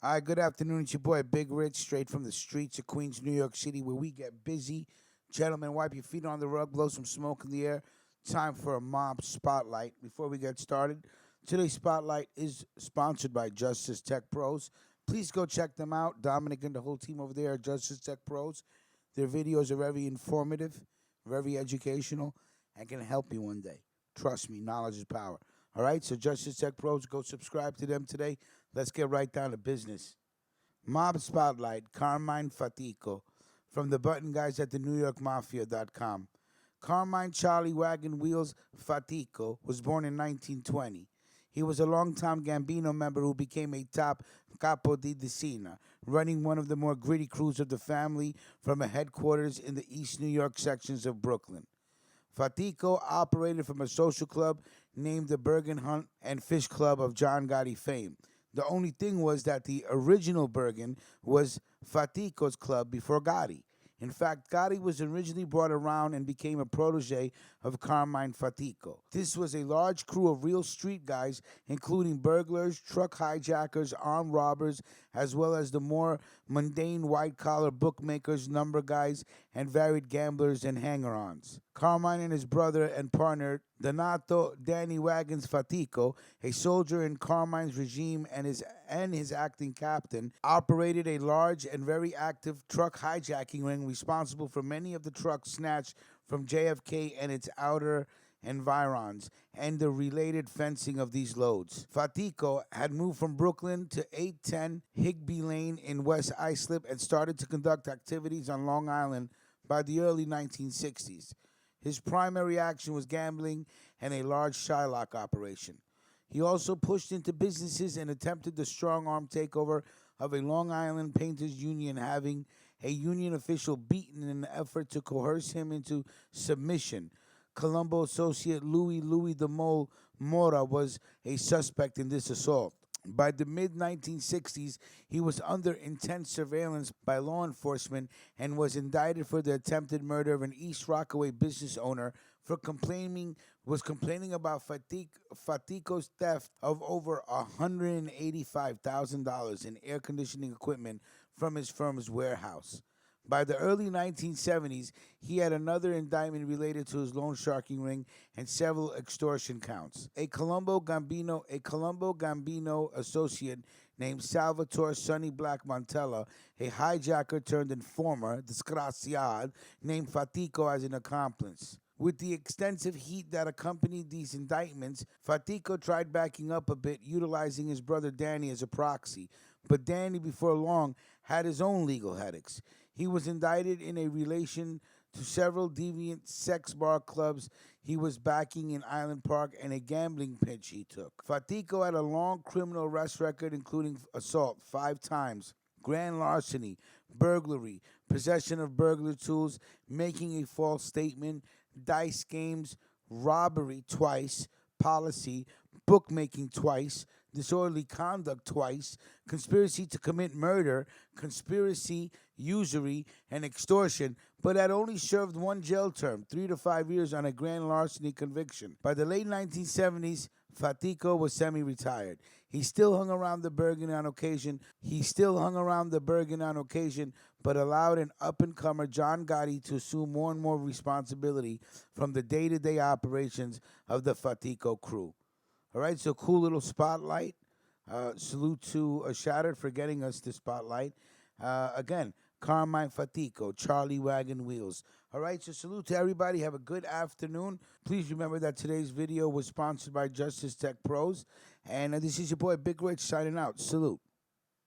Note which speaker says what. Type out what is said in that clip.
Speaker 1: Hi, good afternoon. It's your boy Big Rich, straight from the streets of Queens, New York City, where we get busy. Gentlemen, wipe your feet on the rug, blow some smoke in the air. Time for a mob spotlight. Before we get started, today's spotlight is sponsored by Justice Tech Pros. Please go check them out. Dominic and the whole team over there at Justice Tech Pros. Their videos are very informative, very educational, and can help you one day. Trust me, knowledge is power. All right, so Justice Tech Pros, go subscribe to them today. Let's get right down to business. Mob Spotlight, Carmine Fatico, from the button guys at the NewYorkMafia.com. Carmine Charlie Wagon Wheels Fatico was born in 1920. He was a longtime Gambino member who became a top Capo di decina, running one of the more gritty crews of the family from a headquarters in the East New York sections of Brooklyn. Fatico operated from a social club named the Bergen Hunt and Fish Club of John Gotti fame. The only thing was that the original Bergen was Fatico's club before Gotti. In fact, Gotti was originally brought around and became a protege of Carmine Fatico. This was a large crew of real street guys, including burglars, truck hijackers, armed robbers, as well as the more mundane white-collar bookmakers, number guys, and varied gamblers and hanger-ons. Carmine and his brother and partner, Donato Danny Wagons Fatico, a soldier in Carmine's regime and his acting captain, operated a large and very active truck hijacking ring responsible for many of the trucks snatched from JFK and its outer environs and the related fencing of these loads. Fatico had moved from Brooklyn to 810 Higby Lane in West Islip and started to conduct activities on Long Island by the early 1960s. His primary action was gambling and a large Shylock operation. He also pushed into businesses and attempted the strong-arm takeover of a Long Island Painters Union, having a union official beaten in an effort to coerce him into submission. Colombo associate Louis the Mole Mora was a suspect in this assault. By the mid 1960s, he was under intense surveillance by law enforcement and was indicted for the attempted murder of an East Rockaway business owner for complaining about Fatico's theft of over $185,000 in air conditioning equipment from his firm's warehouse. By the early 1970s, he had another indictment related to his loan sharking ring and several extortion counts. A Colombo Gambino associate named Salvatore Sonny Black Montella, a hijacker turned informer, desgraciado, named Fatico as an accomplice. With the extensive heat that accompanied these indictments, Fatico tried backing up a bit, utilizing his brother Danny as a proxy. But Danny, before long, had his own legal headaches. He was indicted in a relation to several deviant sex bar clubs he was backing in Island Park and a gambling pinch he took. Fatico had a long criminal arrest record, including assault 5 times, grand larceny, burglary, possession of burglar tools, making a false statement, dice games, robbery twice, policy, bookmaking twice, disorderly conduct twice, conspiracy to commit murder, conspiracy, usury, and extortion, but had only served one jail term, 3 to 5 years on a grand larceny conviction. By the late 1970s, Fatico was semi-retired. He still hung around the Bergen on occasion, but allowed an up-and-comer John Gotti to assume more and more responsibility from the day-to-day operations of the Fatico crew. All right, so cool little spotlight. Salute to Shattered for getting us the spotlight. Again, Carmine Fatico, Charlie Wagon Wheels. All right, so salute to everybody. Have a good afternoon. Please remember that today's video was sponsored by Justice Tech Pros. And this is your boy Big Rich signing out. Salute.